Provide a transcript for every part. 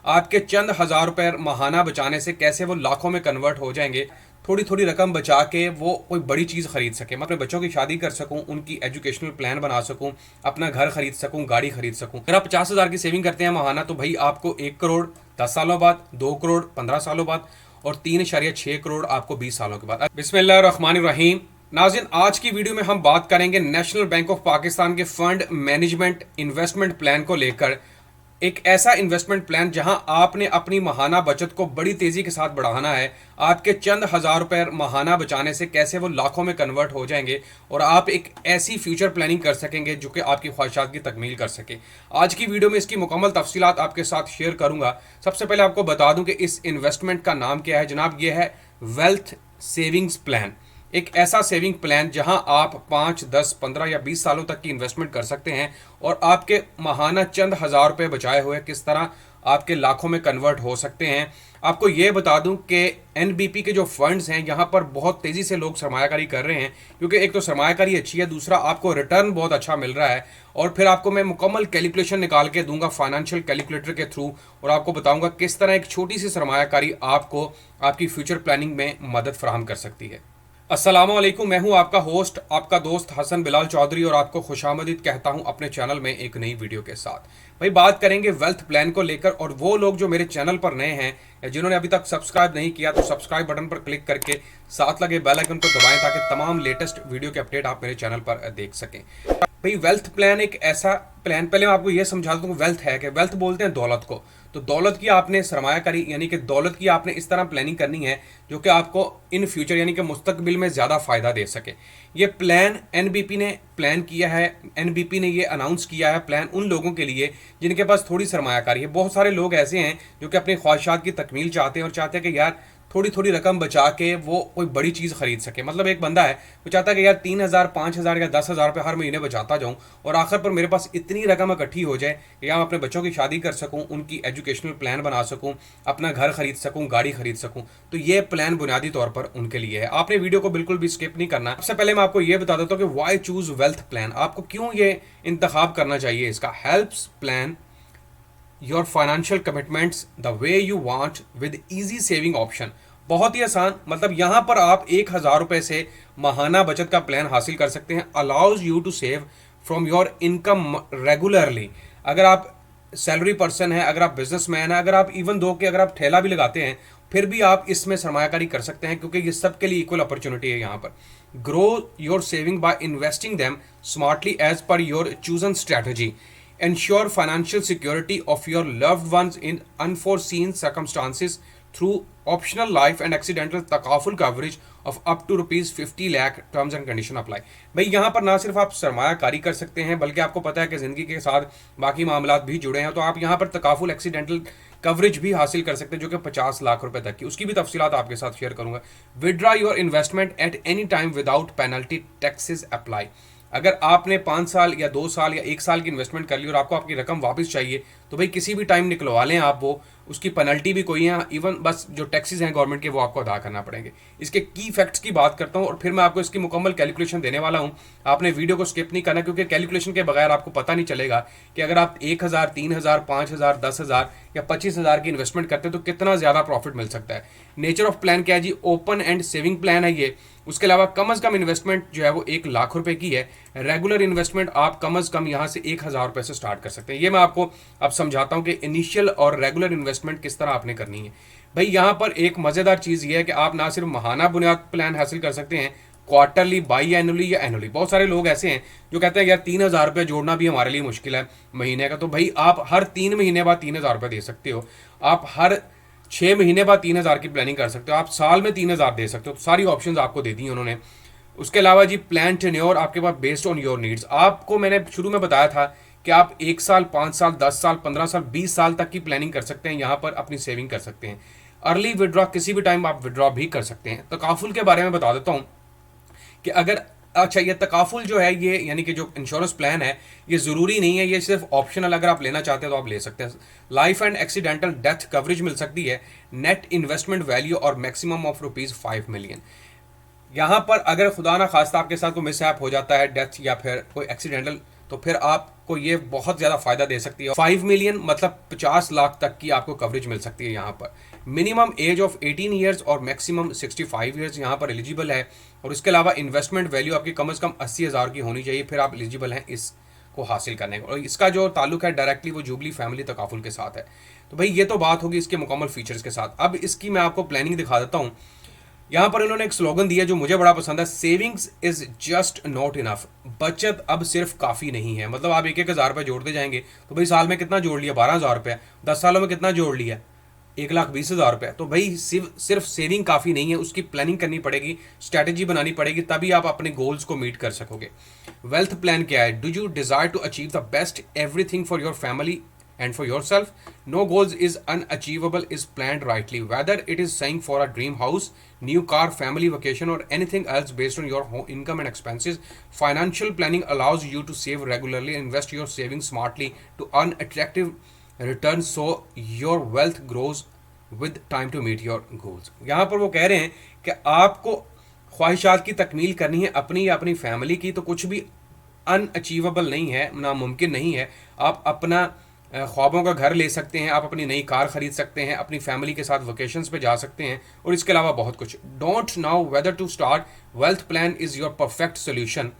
आपके चंद हजार रुपए महाना बचाने से कैसे वो लाखों में कन्वर्ट हो जाएंगे। थोड़ी थोड़ी रकम बचा के वो कोई बड़ी चीज़ खरीद सके, मैं अपने बच्चों की शादी कर सकूं, उनकी एजुकेशनल प्लान बना सकूं, अपना घर खरीद सकूं, गाड़ी खरीद सकूं। अगर आप 50,000 की सेविंग करते हैं महाना, तो भाई आपको 1 करोड़ 10 सालों बाद, 2 करोड़ 15 सालों बाद और 3.6 करोड़ आपको 20 सालों के बाद। बिस्मिल्लाहिर्रहमानिर्रहीम। नाज़रीन, आज की वीडियो में हम बात करेंगे नेशनल बैंक ऑफ पाकिस्तान के फंड मैनेजमेंट इन्वेस्टमेंट प्लान को लेकर। एक ऐसा इन्वेस्टमेंट प्लान जहां आपने अपनी महाना बचत को बड़ी तेजी के साथ बढ़ाना है। आपके चंद हजार रुपए महाना बचाने से कैसे वो लाखों में कन्वर्ट हो जाएंगे और आप एक ऐसी फ्यूचर प्लानिंग कर सकेंगे जो कि आपकी ख्वाहिशात की तकमील कर सके। आज की वीडियो में इसकी मुकम्मल तफसीलात आपके साथ शेयर करूंगा। सबसे पहले आपको बता दूं कि इस इन्वेस्टमेंट का नाम क्या है जनाब। यह है वेल्थ सेविंग्स प्लान। एक ऐसा सेविंग प्लान जहां आप 5, 10, 15 या 20 सालों तक की इन्वेस्टमेंट कर सकते हैं और आपके माहाना चंद हजार रुपए बचाए हुए किस तरह आपके लाखों में कन्वर्ट हो सकते हैं। आपको ये बता दूं कि एनबीपी के जो फंड्स हैं यहाँ पर बहुत तेज़ी से लोग सरमायाकारी कर रहे हैं, क्योंकि एक तो सरमायाकारी अच्छी है, दूसरा आपको रिटर्न बहुत अच्छा मिल रहा है। और फिर आपको मैं मुकम्मल कैलकुलेशन निकाल के दूंगा फाइनेंशियल कैलकुलेटर के थ्रू, और आपको बताऊंगा किस तरह एक छोटी सी सरमायाकारी आपको आपकी फ्यूचर प्लानिंग में मदद फराहम कर सकती है। अस्सलामुअलैकुम, मैं हूं आपका होस्ट, आपका दोस्त हसन बिलाल चौधरी, और आपको खुशामदीद कहता हूं अपने चैनल में एक नई वीडियो के साथ। भाई बात करेंगे वेल्थ प्लान को लेकर, और वो लोग जो मेरे चैनल पर नए हैं या जिन्होंने अभी तक सब्सक्राइब नहीं किया तो सब्सक्राइब बटन पर क्लिक करके साथ लगे बेल आइकन को दबाएं ताकि तमाम लेटेस्ट वीडियो के अपडेट आप मेरे चैनल पर देख सकें। भाई वेल्थ प्लान एक ऐसा प्लान, पहले मैं आपको ये समझा दूं वेल्थ है कि वेल्थ बोलते हैं दौलत को। तो दौलत की आपने सरमायाकारी यानी कि दौलत की आपने इस तरह प्लानिंग करनी है जो कि आपको इन फ्यूचर यानी कि मुस्तकबिल में ज़्यादा फ़ायदा दे सके। ये प्लान एनबीपी ने प्लान किया है, एनबीपी ने ये अनाउंस किया है प्लान उन लोगों के लिए जिनके पास थोड़ी सरमायाकारी है। बहुत सारे लोग ऐसे हैं जो कि अपनी ख्वाहिशात की तकमील चाहते हैं और चाहते हैं कि यार थोड़ी थोड़ी रकम बचा के वो कोई बड़ी चीज़ खरीद सके। मतलब एक बंदा है वो चाहता है कि यार 3,000, 5,000 या 10,000 रुपये हर महीने बचाता जाऊं और आखिर पर मेरे पास इतनी रकम इकट्ठी हो जाए कि या मैं अपने बच्चों की शादी कर सकूं, उनकी एजुकेशनल प्लान बना सकूं, अपना घर खरीद सकूं, गाड़ी खरीद सकूं। तो ये प्लान बुनियादी तौर पर उनके लिए है। आपने वीडियो को बिल्कुल भी स्किप नहीं करना। सबसे पहले मैं आपको ये बता देता हूँ कि वाई चूज वेल्थ प्लान, आपको क्यों ये इंतखाब करना चाहिए। इसका helps plan your financial commitments the way you want with easy saving option. बहुत ही आसान, मतलब यहां पर आप 1,000 रुपए से माहाना बचत का प्लान हासिल कर सकते हैं। Allows you to save from your income regularly. अगर आप सैलरी पर्सन है, अगर आप बिजनेसमैन है, अगर आप इवन दो कि अगर आप ठेला भी लगाते हैं, फिर भी आप इसमें सरमायाकारी कर सकते हैं, क्योंकि ये सबके लिए इक्वल अपॉर्चुनिटी है यहाँ पर। Grow your saving by investing them smartly as per your chosen strategy. Ensure financial security of your loved ones in unforeseen circumstances through optional life and accidental takaful coverage of up to ₹50 lakh। Terms and condition apply. भाई यहाँ पर ना सिर्फ आप सरमायाकारी कर सकते हैं बल्कि आपको पता है कि ज़िंदगी के साथ बाकी मामलात भी जुड़े हैं, तो आप यहाँ पर तकाफुल एक्सीडेंटल कवरेज भी हासिल कर सकते हैं जो कि 50 लाख रुपए तक की, उसकी भी तफसीलात आपके साथ शेयर करूंगा। Withdraw your investment at any time without penalty, taxes apply. अगर आपने 5 साल या 2 साल या 1 साल की इन्वेस्टमेंट कर ली और आपको आपकी रकम वापस चाहिए तो भाई किसी भी टाइम निकलवा लें आप, वो उसकी पेनल्टी भी कोई है, इवन बस जो टैक्सेस हैं गवर्नमेंट के वो आपको अदा करना पड़ेंगे। इसके की फैक्ट्स की बात करता हूँ और फिर मैं आपको इसकी मुकम्मल कैलकुलेशन देने वाला हूँ। आपने वीडियो को स्किप नहीं करना, क्योंकि कैलकुलेशन के बगैर आपको पता नहीं चलेगा कि अगर आप 1,000, 3,000, 5,000, 10,000 या 25,000 की इन्वेस्टमेंट करते हैं तो कितना ज़्यादा प्रॉफिट मिल सकता है। नेचर ऑफ प्लान क्या है जी, ओपन एंड सेविंग प्लान है ये। उसके अलावा कम अज़ कम इन्वेस्टमेंट जो है वो 1,00,000 रुपए की है। रेगुलर इन्वेस्टमेंट आप कम अज़ कम यहाँ से 1,000 रुपये से स्टार्ट कर सकते हैं। ये मैं आपको अब समझाता हूँ कि इनिशियल और रेगुलर इन्वेस्टमेंट किस तरह आपने करनी है। भाई यहाँ पर एक मज़ेदार चीज़ ये है कि आप ना सिर्फ माहाना बुनियाद प्लान हासिल कर सकते हैं, क्वार्टरली, बाई एनुअली या एनुअली। बहुत सारे लोग ऐसे हैं जो कहते हैं यार 3,000 रुपये जोड़ना भी हमारे लिए मुश्किल है महीने का। तो भाई आप हर 3 महीने बाद 3,000 रुपये दे सकते हो, आप हर 6 महीने बाद 3,000 की प्लानिंग कर सकते हो, आप साल में 3,000 दे सकते हो। तो सारी ऑप्शंस आपको दे दी उन्होंने। उसके अलावा जी प्लान टेन्योर आपके पास बेस्ड ऑन योर नीड्स। आपको मैंने शुरू में बताया था कि आप 1 साल, 5 साल, 10 साल, 15 साल, 20 साल तक की प्लानिंग कर सकते हैं, यहाँ पर अपनी सेविंग कर सकते हैं। अर्ली विड्रॉ, किसी भी टाइम आप विड्रॉ भी कर सकते हैं। तकाफुल के बारे में बता देता हूँ कि अगर अच्छा ये तकाफुल जो है ये यानी कि जो इंश्योरेंस प्लान है ये ज़रूरी नहीं है, ये सिर्फ ऑप्शनल, अगर आप लेना चाहते हैं तो आप ले सकते हैं। Life and accidental death coverage मिल सकती है, नेट इन्वेस्टमेंट वैल्यू और मैक्सिमम ऑफ ₹5 मिलियन। यहाँ पर अगर खुदा ना खास्ता आपके साथ कोई मिसहैप हो जाता है, डेथ या फिर कोई एक्सीडेंटल, तो फिर आप आपको ये बहुत ज़्यादा फ़ायदा दे सकती है। 5 मिलियन मतलब 50 लाख तक की आपको कवरेज मिल सकती है यहाँ पर। मिनिमम एज ऑफ 18 ईयर्स और मैक्सिमम 65 ईयर्स यहाँ पर एलिजिबल है। और इसके अलावा इन्वेस्टमेंट वैल्यू आपकी कम से कम 80,000 की होनी चाहिए, फिर आप एलिजिबल हैं इस को हासिल करने का। और इसका जो ताल्लुक है डायरेक्टली वो जुबली फैमिली तकाफुल के साथ है। तो भाई ये तो बात होगी इसके मुकम्मल फीचर्स के साथ। अब इसकी मैं आपको प्लानिंग दिखा देता हूँ। यहाँ पर इन्होंने एक स्लोगन दिया जो मुझे बड़ा पसंद है, savings is just not enough. बचत अब सिर्फ काफ़ी नहीं है। मतलब आप 1,000 रुपये जोड़ते जाएंगे तो भाई साल में कितना जोड़ लिया, 12,000 रुपये। 10 सालों में कितना जोड़ लिया, 1,20,000 रुपये। तो भाई सिर्फ सेविंग काफ़ी नहीं है, उसकी प्लानिंग करनी पड़ेगी, स्ट्रैटेजी बनानी पड़ेगी, तभी आप अपने गोल्स को मीट कर सकोगे। वेल्थ प्लान क्या है? Do you desire to achieve the best everything for your family and for yourself? No goals is unachievable is planned rightly, whether it is saying for a dream house, new car, family vacation, or anything else based on your income and expenses. Financial planning allows you to save regularly and invest your savings smartly to earn attractive returns so your wealth grows with time to meet your goals. यहाँ पर वो कह रहे हैं कि आपको ख्वाहिशात की तकमील करनी है अपनी या अपनी फैमिली की, तो कुछ भी अनअचीवेबल नहीं है, नामुमकिन नहीं है। आप अपना ख्वाबों का घर ले सकते हैं, आप अपनी नई कार खरीद सकते हैं, अपनी फैमिली के साथ वेकेशंस पे जा सकते हैं, और इसके अलावा बहुत कुछ। Don't know whether to start, wealth plan is your perfect solution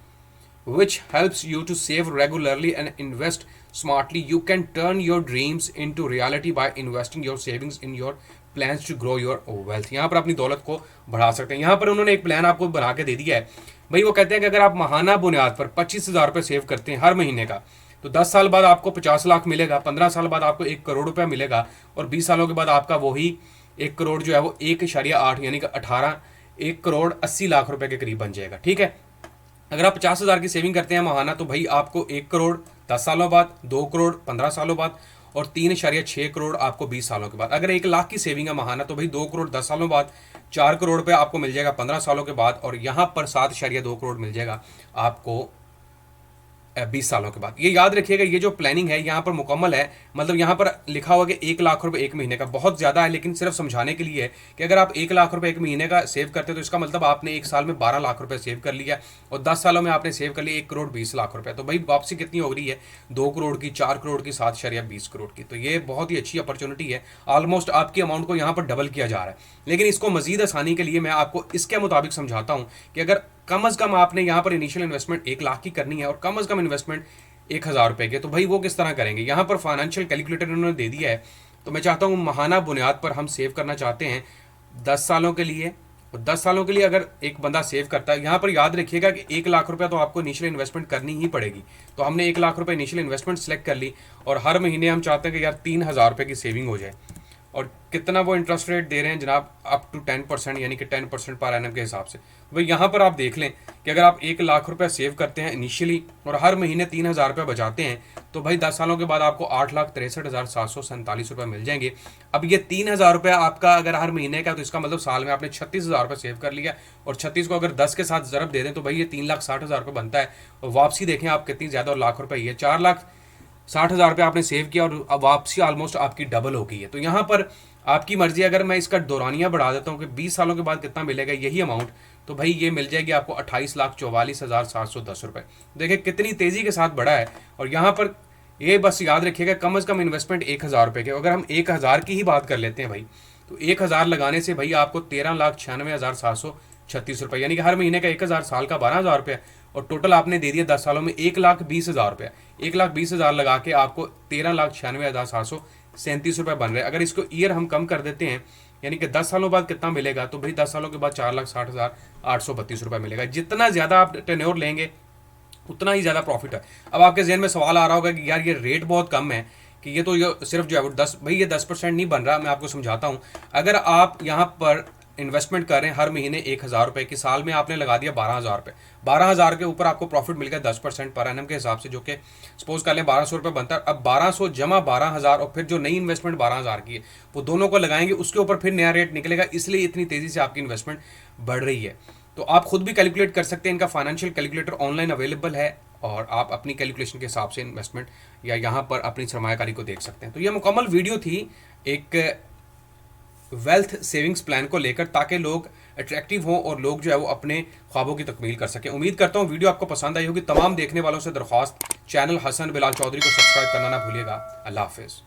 which helps you to save regularly and invest smartly. You can turn your dreams into reality by investing your savings in your plans to grow your wealth. यहाँ पर अपनी दौलत को बढ़ा सकते हैं। यहाँ पर उन्होंने एक प्लान आपको बना के दे दिया है भाई। वो कहते हैं कि अगर आप माहाना बुनियाद पर 25,000 रुपये सेव करते हैं हर महीने का, तो 10 साल बाद आपको 50 लाख मिलेगा, 15 साल बाद आपको 1 करोड़ रुपया मिलेगा, और 20 सालों के बाद आपका वही 1 करोड़ जो है वो 1.8 यानी कि 1 करोड़ 80 लाख रुपए के करीब बन जाएगा। ठीक है, अगर आप 50,000 की सेविंग करते हैं माहाना, तो भाई आपको 1 करोड़ 10 सालों बाद, 2 करोड़ 15 सालों बाद, और 3.6 करोड़ आपको 20 सालों के बाद। अगर 1 लाख की सेविंग है माहाना, तो भाई 2 करोड़ 10 सालों बाद, 4 करोड़ रुपये आपको मिल जाएगा 15 सालों के बाद, और यहाँ पर 7.2 करोड़ मिल जाएगा आपको 20 सालों के बाद। ये याद रखिएगा, ये जो प्लानिंग है यहाँ पर मुकम्मल है। मतलब यहाँ पर लिखा हुआ कि 1 लाख रुपए एक महीने का, बहुत ज़्यादा है, लेकिन सिर्फ समझाने के लिए है कि अगर आप 1 लाख रुपए एक महीने का सेव करते हो तो इसका मतलब आपने एक साल में 12 लाख रुपए सेव कर लिया, और 10 सालों में आपने सेव कर लिया 1 करोड़ 20 लाख रुपए। तो भाई वापसी कितनी हो रही है? 2 करोड़ की, 4 करोड़ की, 7.20 करोड़ की। तो ये बहुत ही अच्छी अपॉर्चुनिटी है। ऑलमोस्ट आपकी अमाउंट को यहाँ पर डबल किया जा रहा है। लेकिन इसको मजीद आसानी के लिए मैं आपको इसके मुताबिक समझाता हूँ कि अगर कम अज़ कम आपने यहाँ पर इनिशियल इन्वेस्टमेंट 1 लाख की करनी है और कम अज़ कम इन्वेस्टमेंट 1,000 रुपये के, तो भाई वो किस तरह करेंगे? यहाँ पर फाइनेंशियल कैलकुलेटर उन्होंने दे दिया है। तो मैं चाहता हूँ माहाना बुनियाद पर हम सेव करना चाहते हैं 10 सालों के लिए, और 10 सालों के लिए अगर एक बंदा सेव करता है, यहाँ पर याद रखिएगा कि 1 लाख रुपया तो आपको इनिशियल इन्वेस्टमेंट करनी ही पड़ेगी। तो हमने 1 लाख रुपये इनिशियल इन्वेस्टमेंट सेलेक्ट कर ली, और हर महीने हम चाहते हैं कि यार 3,000 रुपये की सेविंग हो जाए। और कितना वो इंटरेस्ट रेट दे रहे हैं जनाब? अप टू 10%, यानी कि 10% पर एनम के हिसाब से। भाई यहाँ पर आप देख लें कि अगर आप 1 लाख रुपया सेव करते हैं इनिशियली और हर महीने 3,000 रुपये बचाते हैं, तो भाई 10 सालों के बाद आपको 8,63,747 रुपये मिल जाएंगे। अब ये 3,000 रुपया आपका अगर हर महीने का, तो इसका मतलब साल में आपने 36,000 रुपये सेव कर लिया, और 36 को अगर 10 के साथ ज़रब दे दें तो भाई ये 3,60,000 रुपये बनता है। और वापसी देखें आप कितनी ज़्यादा, और लाख रुपये, ये 4,60,000 रुपये आपने सेव किया, और अब वापसी ऑलमोस्ट आपकी डबल हो गई है। तो यहाँ पर आपकी मर्जी, अगर मैं इसका दौरानिया बढ़ा देता हूँ कि 20 सालों के बाद कितना मिलेगा यही अमाउंट, तो भाई ये मिल जाएगी आपको 28,44,710 रुपये। देखिए कितनी तेज़ी के साथ बढ़ा है। और यहाँ पर ये बस याद रखिएगा कम से कम इन्वेस्टमेंट 1,000 रुपये के। अगर हम 1,000 की ही बात कर लेते हैं भाई, तो 1,000 लगाने से भाई आपको 13,96,736 रुपये, यानी कि हर महीने का 1,000, साल का 12,000 रुपये, और टोटल आपने दे दिया 10 सालों में 1,20,000 रुपये। 1,20,000 लगा के आपको 13,96,737 रुपये बन रहे हैं। अगर इसको ईयर हम कम कर देते हैं, यानी कि 10 सालों बाद कितना मिलेगा, तो भाई 10 सालों के बाद 4,60,832 रुपये मिलेगा। जितना ज़्यादा आप टेन्योर लेंगे उतना ही ज़्यादा प्रॉफिट है। अब आपके जहन में सवाल आ रहा होगा कि यार ये रेट बहुत कम है, कि ये तो ये सिर्फ जो है वो 10, भाई ये 10% नहीं बन रहा। मैं आपको समझाता हूँ। अगर आप यहाँ पर इन्वेस्टमेंट कर रहे हैं हर महीने 1,000 रुपये की, साल में आपने लगा दिया 12,000 रुपये, 12,000 के ऊपर आपको प्रॉफिट मिल गया 10% पर एनम के हिसाब से, जो कि सपोज कर लें 1,200 रुपये बनता है। अब 1,200 जमा 12,000 और फिर जो नई इन्वेस्टमेंट 12,000 की है, वो दोनों को लगाएंगे, उसके ऊपर फिर नया रेट निकलेगा, इसलिए इतनी तेज़ी से आपकी इन्वेस्टमेंट बढ़ रही है। तो आप खुद भी कैलकुलेट कर सकते हैं। इनका फाइनेंशियल कैलकुलेटर ऑनलाइन अवेलेबल है, और आप अपनी कैलकुलेशन के हिसाब से इन्वेस्टमेंट या यहाँ पर अपनी सरमायाकारी को देख सकते हैं। तो यह मुकम्मल वीडियो थी एक वेल्थ सेविंग्स प्लान को लेकर, ताकि लोग अट्रैक्टिव हों और लोग जो है वो अपने ख्वाबों की तकमील कर सकें। उम्मीद करता हूँ वीडियो आपको पसंद आई होगी। तमाम देखने वालों से दरख्वास्त, चैनल हसन बिलाल चौधरी को सब्सक्राइब करना ना भूलिएगा। अल्लाह हाफिज़।